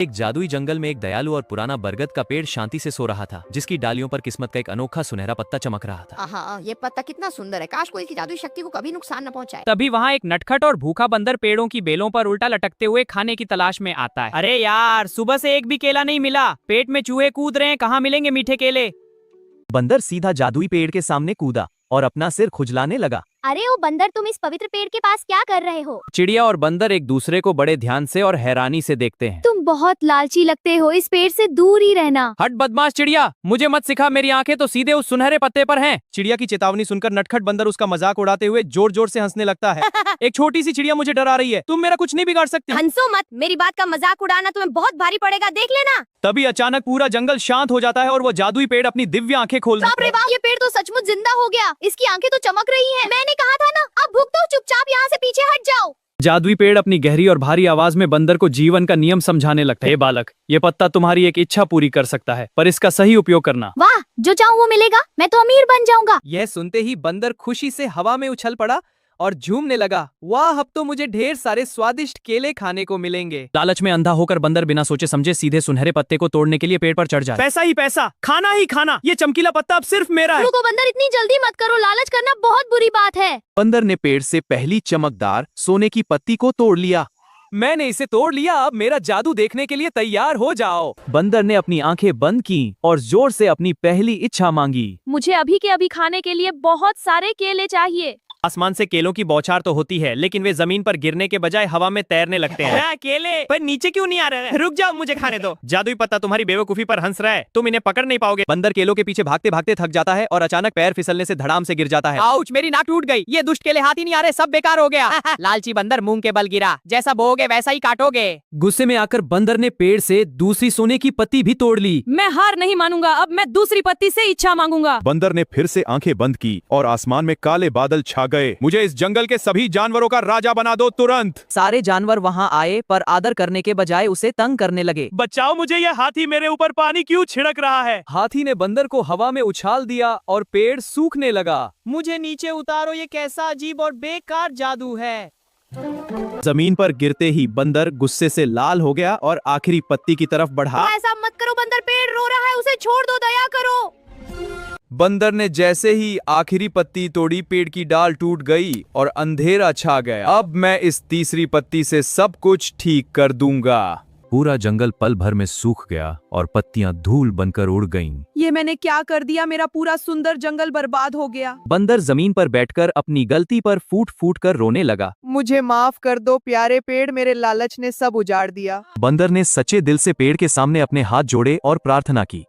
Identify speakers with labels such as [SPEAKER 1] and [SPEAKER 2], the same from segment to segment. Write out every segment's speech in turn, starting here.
[SPEAKER 1] एक जादुई जंगल में एक दयालु और पुराना बरगद का पेड़ शांति से सो रहा था, जिसकी डालियों पर किस्मत का एक अनोखा सुनहरा पत्ता चमक रहा था।
[SPEAKER 2] आहा, ये पत्ता कितना सुंदर है। काश कोई इसकी जादुई शक्ति को कभी नुकसान न पहुंचाए।
[SPEAKER 3] तभी वहाँ एक नटखट और भूखा बंदर पेड़ों की बेलों पर उल्टा लटकते हुए खाने की तलाश में आता है। अरे यार, सुबह से एक भी केला नहीं मिला, पेट में चूहे कूद रहे हैं, कहाँ मिलेंगे मीठे केले।
[SPEAKER 1] बंदर सीधा जादुई पेड़ के सामने कूदा और अपना सिर खुजलाने लगा।
[SPEAKER 4] अरे ओ बंदर, तुम इस पवित्र पेड़ के पास क्या कर रहे हो?
[SPEAKER 3] चिड़िया और बंदर एक दूसरे को बड़े ध्यान से और हैरानी से देखते हैं।
[SPEAKER 4] तुम बहुत लालची लगते हो, इस पेड़ से दूर ही रहना।
[SPEAKER 3] हट बदमाश चिड़िया, मुझे मत सिखा, मेरी आंखें तो सीधे उस सुनहरे पत्ते पर हैं।
[SPEAKER 1] चिड़िया की चेतावनी सुनकर नटखट बंदर उसका मजाक उड़ाते हुए जोर जोर से हंसने लगता है। एक छोटी सी चिड़िया मुझे डरा रही है, तुम मेरा कुछ नहीं बिगाड़ सकती।
[SPEAKER 2] हंसो मत, मेरी बात का मजाक उड़ाना तुम्हें बहुत भारी पड़ेगा, देख लेना।
[SPEAKER 1] तभी अचानक पूरा जंगल शांत हो जाता है और वो जादुई पेड़ अपनी दिव्य आंखें खोलता
[SPEAKER 2] बाप रे बाप, ये पेड़ तो सचमुच जिंदा हो गया। इसकी आंखें तो चमक रही हैं। मैंने कहा था ना, अब भुगतो, चुपचाप यहाँ से पीछे हट जाओ।
[SPEAKER 3] जादुई पेड़ अपनी गहरी और भारी आवाज में बंदर को जीवन का नियम समझाने लगता है। हे बालक, ये पत्ता तुम्हारी एक इच्छा पूरी कर सकता है, पर इसका सही उपयोग करना।
[SPEAKER 4] वाह, जो चाहूँ वो मिलेगा, मैं तो अमीर बन जाऊंगा।
[SPEAKER 1] यह सुनते ही बंदर खुशी से हवा में उछल पड़ा और झूमने लगा। वाह, अब तो मुझे ढेर सारे स्वादिष्ट केले खाने को मिलेंगे। लालच में अंधा होकर बंदर बिना सोचे समझे सीधे सुनहरे पत्ते को तोड़ने के लिए पेड़ पर चढ़ जाए।
[SPEAKER 3] पैसा ही पैसा, खाना ही खाना, ये चमकीला पत्ता अब सिर्फ मेरा है।
[SPEAKER 4] रुको बंदर, इतनी जल्दी मत करो, लालच करना बहुत बुरी बात है।
[SPEAKER 1] बंदर ने पेड़ से पहली चमकदार सोने की पत्ती को तोड़ लिया। मैंने इसे तोड़ लिया, अब मेरा जादू देखने के लिए तैयार हो जाओ। बंदर ने अपनी आंखें बंद की और जोर से अपनी पहली इच्छा मांगी।
[SPEAKER 4] मुझे अभी के अभी खाने के लिए बहुत सारे केले चाहिए।
[SPEAKER 3] आसमान से केलों की बौछार तो होती है, लेकिन वे जमीन पर गिरने के बजाय हवा में तैरने लगते हैं। केले पर नीचे क्यों नहीं आ रहे? रुक जाओ, मुझे खाने दो। जादुई पत्ता तुम्हारी बेवकूफी पर हंस रहा है, तुम इन्हें पकड़ नहीं पाओगे।
[SPEAKER 1] बंदर केलों के पीछे भागते भागते थक जाता है और अचानक पैर फिसलने से धड़ाम से गिर जाता है।
[SPEAKER 3] आउच, मेरी नाक टूट गई। ये दुष्ट केले हाथ ही नहीं आ रहे, सब बेकार हो गया। लालची बंदर मूंग के बल गिरा, जैसा बोओगे वैसा ही काटोगे।
[SPEAKER 1] गुस्से में आकर बंदर ने पेड़ से दूसरी सोने की पत्ती भी तोड़ ली।
[SPEAKER 4] मैं हार नहीं मानूंगा, अब मैं दूसरी पत्ती से इच्छा मांगूंगा।
[SPEAKER 5] बंदर ने फिर से आंखें बंद की और आसमान में काले बादल छा गए। मुझे इस जंगल के सभी जानवरों का राजा बना दो तुरंत।
[SPEAKER 1] सारे जानवर वहां आए, पर आदर करने के बजाय उसे तंग करने लगे।
[SPEAKER 3] बचाओ मुझे, ये हाथी मेरे ऊपर पानी क्यों छिड़क रहा है?
[SPEAKER 1] हाथी ने बंदर को हवा में उछाल दिया और पेड़ सूखने लगा।
[SPEAKER 3] मुझे नीचे उतारो, ये कैसा अजीब और बेकार जादू है।
[SPEAKER 5] जमीन पर गिरते ही बंदर गुस्से से लाल हो गया और आखिरी पत्ती की तरफ बढ़ा।
[SPEAKER 2] ऐसा मत करो बंदर, पेड़ रो रहा है, उसे छोड़ दो, दया करो।
[SPEAKER 1] बंदर ने जैसे ही आखिरी पत्ती तोड़ी, पेड़ की डाल टूट गई और अंधेरा छा गया। अब मैं इस तीसरी पत्ती से सब कुछ ठीक कर दूंगा। पूरा जंगल पल भर में सूख गया और पत्तियां धूल बनकर उड़ गईं।
[SPEAKER 6] ये मैंने क्या कर दिया? मेरा पूरा सुंदर जंगल बर्बाद हो गया।
[SPEAKER 1] बंदर जमीन पर बैठकर अपनी गलती पर फूट फूट कर रोने लगा।
[SPEAKER 6] मुझे माफ कर दो प्यारे पेड़, मेरे लालच ने सब उजाड़ दिया।
[SPEAKER 1] बंदर ने सच्चे दिल से पेड़ के सामने अपने हाथ जोड़े और प्रार्थना की।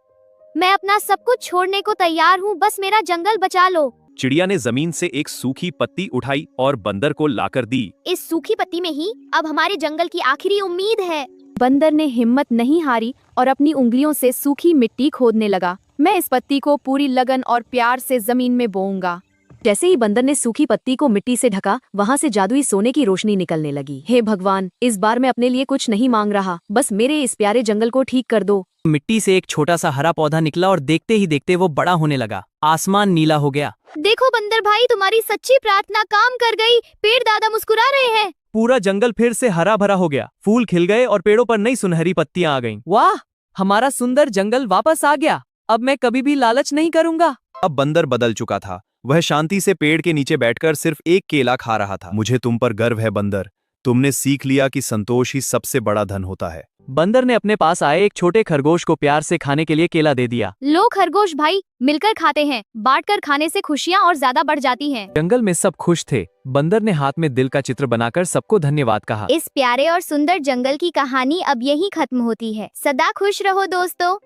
[SPEAKER 4] मैं अपना सब कुछ छोड़ने को तैयार हूँ, बस मेरा जंगल बचा लो।
[SPEAKER 5] चिड़िया ने जमीन से एक सूखी पत्ती उठाई और बंदर को लाकर दी।
[SPEAKER 4] इस सूखी पत्ती में ही अब हमारे जंगल की आखिरी उम्मीद है। बंदर ने हिम्मत नहीं हारी और अपनी उंगलियों से सूखी मिट्टी खोदने लगा। मैं इस पत्ती को पूरी लगन और प्यार से जमीन में बोऊंगा। जैसे ही बंदर ने सूखी पत्ती को मिट्टी से ढका, वहाँ से जादुई सोने की रोशनी निकलने लगी। हे भगवान, इस बार मैं अपने लिए कुछ नहीं मांग रहा, बस मेरे इस प्यारे जंगल को ठीक कर दो।
[SPEAKER 1] मिट्टी से एक छोटा सा हरा पौधा निकला और देखते ही देखते वो बड़ा होने लगा। आसमान नीला हो गया।
[SPEAKER 4] देखो बंदर भाई, तुम्हारी सच्ची प्रार्थना काम कर गई। पेड़ दादा मुस्कुरा रहे हैं।
[SPEAKER 1] पूरा जंगल फिर से हरा भरा हो गया, फूल खिल गए और पेड़ों पर नई सुनहरी पत्तियां आ गईं। वाह, हमारा सुंदर जंगल वापस आ गया। अब मैं कभी भी लालच नहीं करूंगा।
[SPEAKER 5] अब बंदर बदल चुका था। वह शांति से पेड़ के नीचे बैठकर सिर्फ एक केला खा रहा था। मुझे तुम पर गर्व है बंदर, तुमने सीख लिया कि संतोष ही सबसे बड़ा धन होता है।
[SPEAKER 1] बंदर ने अपने पास आए एक छोटे खरगोश को प्यार से खाने के लिए केला दे दिया।
[SPEAKER 4] लो खरगोश भाई, मिलकर खाते हैं। बांटकर खाने से खुशियाँ और ज्यादा बढ़ जाती हैं।
[SPEAKER 1] जंगल में सब खुश थे। बंदर ने हाथ में दिल का चित्र बनाकर सबको धन्यवाद कहा।
[SPEAKER 4] इस प्यारे और सुंदर जंगल की कहानी अब यहीं खत्म होती है। सदा खुश रहो दोस्तों।